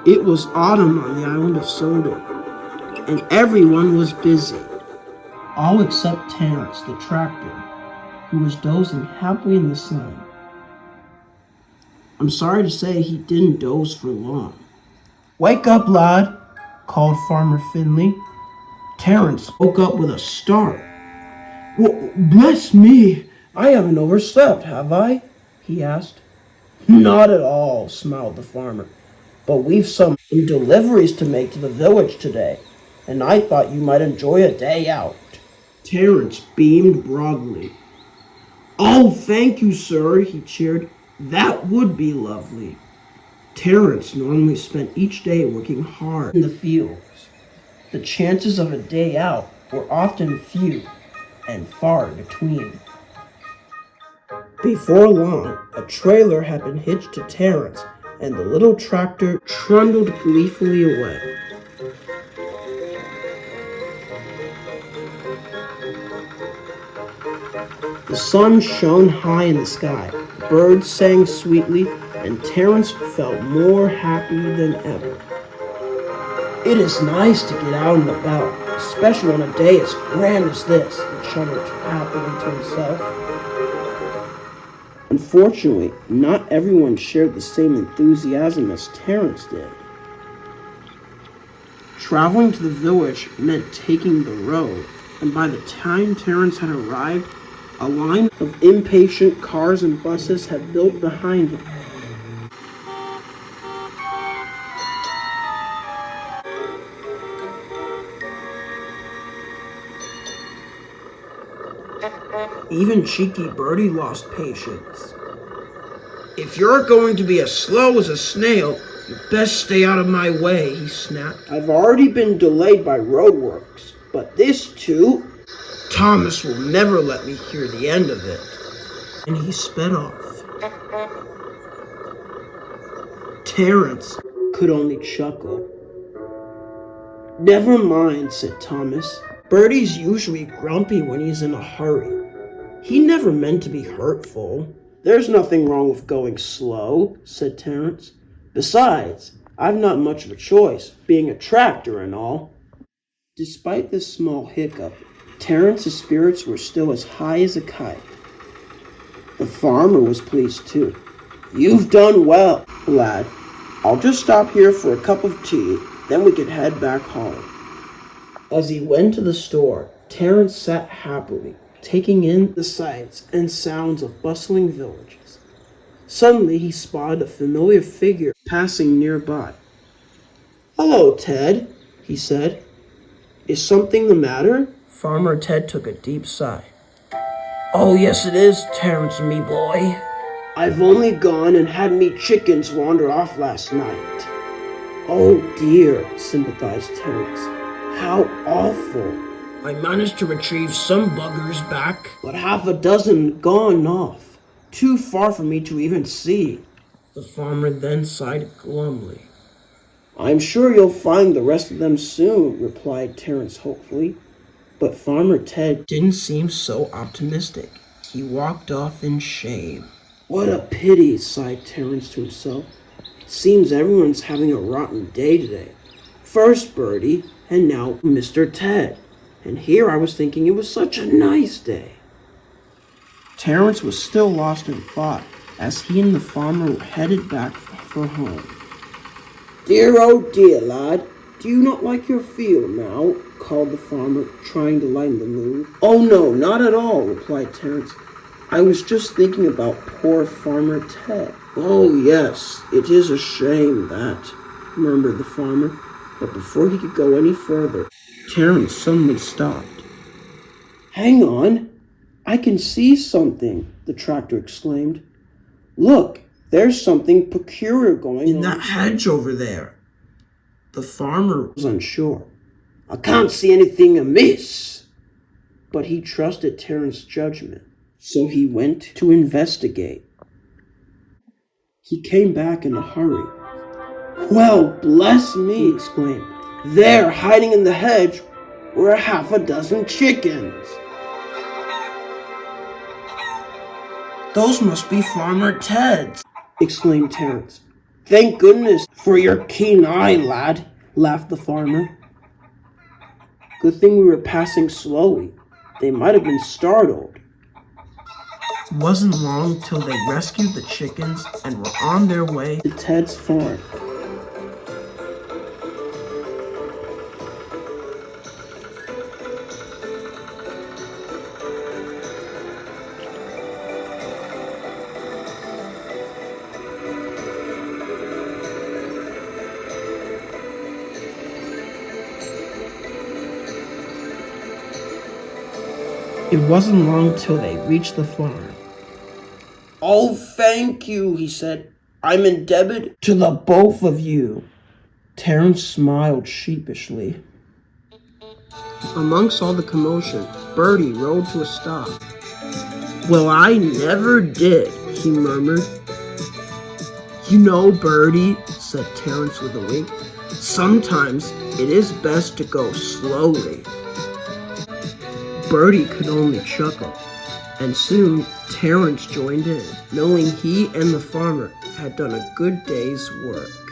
It was autumn on the island of Soda, and everyone was busy, all except Terrence the Tractor, who was dozing happily in the sun. I'm sorry to say he didn't doze for long. "Wake up, lad," called Farmer Finley. Terrence woke up with a start. Bless me, I haven't overslept, have I?" he asked. "Not at all," smiled the farmer. "But we've some deliveries to make to the village today, and I thought you might enjoy a day out." Terrence beamed broadly. "Oh, thank you, sir," he cheered. "That would be lovely." Terrence normally spent each day working hard in the fields. The chances of a day out were often few and far between. Before long, a trailer had been hitched to Terrence, and the little tractor trundled gleefully away. The sun shone high in the sky, birds sang sweetly, and Terrence felt more happy than ever. "It is nice to get out and about, especially on a day as grand as this," he chummed happily to himself. Unfortunately, not everyone shared the same enthusiasm as Terrence did. Traveling to the village meant taking the road, and by the time Terrence had arrived, a line of impatient cars and buses had built behind him. Even cheeky Birdie lost patience. "If you're going to be as slow as a snail, you best stay out of my way," he snapped. "I've already been delayed by roadworks, but this too? Thomas will never let me hear the end of it." And he sped off. Terrence could only chuckle. "Never mind," said Thomas. "Birdie's usually grumpy when he's in a hurry. He never meant to be hurtful." "There's nothing wrong with going slow," said Terrence. "Besides, I've not much of a choice, being a tractor and all." Despite this small hiccup, Terrence's spirits were still as high as a kite. The farmer was pleased too. "You've done well, lad. I'll just stop here for a cup of tea, then we can head back home." As he went to the store, Terrence sat happily, taking in the sights and sounds of bustling villages. Suddenly he spotted a familiar figure passing nearby. "Hello, Ted," he said. "Is something the matter?" Farmer Ted took a deep sigh. "Oh, yes it is, Terrence, me boy. I've only gone and had me chickens wander off last night." "Oh dear," sympathized Terrence. "How awful. I managed to retrieve some buggers back, but half a dozen gone off. Too far for me to even see." The farmer then sighed glumly. "I'm sure you'll find the rest of them soon," replied Terrence hopefully. But Farmer Ted didn't seem so optimistic. He walked off in shame. "What a pity," sighed Terrence to himself. "It seems everyone's having a rotten day today. First Birdie, and now Mr. Ted. And here I was thinking it was such a nice day." Terrence was still lost in thought as he and the farmer were headed back for home. "Dear, oh dear, lad, do you not like your field now?" called the farmer, trying to lighten the mood. "Oh no, not at all," replied Terrence. "I was just thinking about poor Farmer Ted." "Oh yes, it is a shame that," murmured the farmer. But before he could go any further, Terrence suddenly stopped. "Hang on, I can see something," the tractor exclaimed. "Look, there's something peculiar going on in that hedge over there." The farmer was unsure. "I can't see anything amiss." But he trusted Terrence's judgment, so he went to investigate. He came back in a hurry. "Well, bless me," he exclaimed. "There, hiding in the hedge, were half a dozen chickens." "Those must be Farmer Ted's," exclaimed Terrence. Thank goodness for your keen eye, lad, laughed the farmer. Good thing we were passing slowly. They might have been startled. It wasn't long till they rescued the chickens and were on their way to Ted's farm. It wasn't long till they reached the farm. Oh, thank you, he said. I'm indebted to the both of you. Terrence smiled sheepishly. Amongst all the commotion, Bertie rode to a stop. Well, I never did, he murmured. You know, Bertie, said Terrence with a wink, sometimes it is best to go slowly. Bertie could only chuckle, and soon Terrence joined in, knowing he and the farmer had done a good day's work.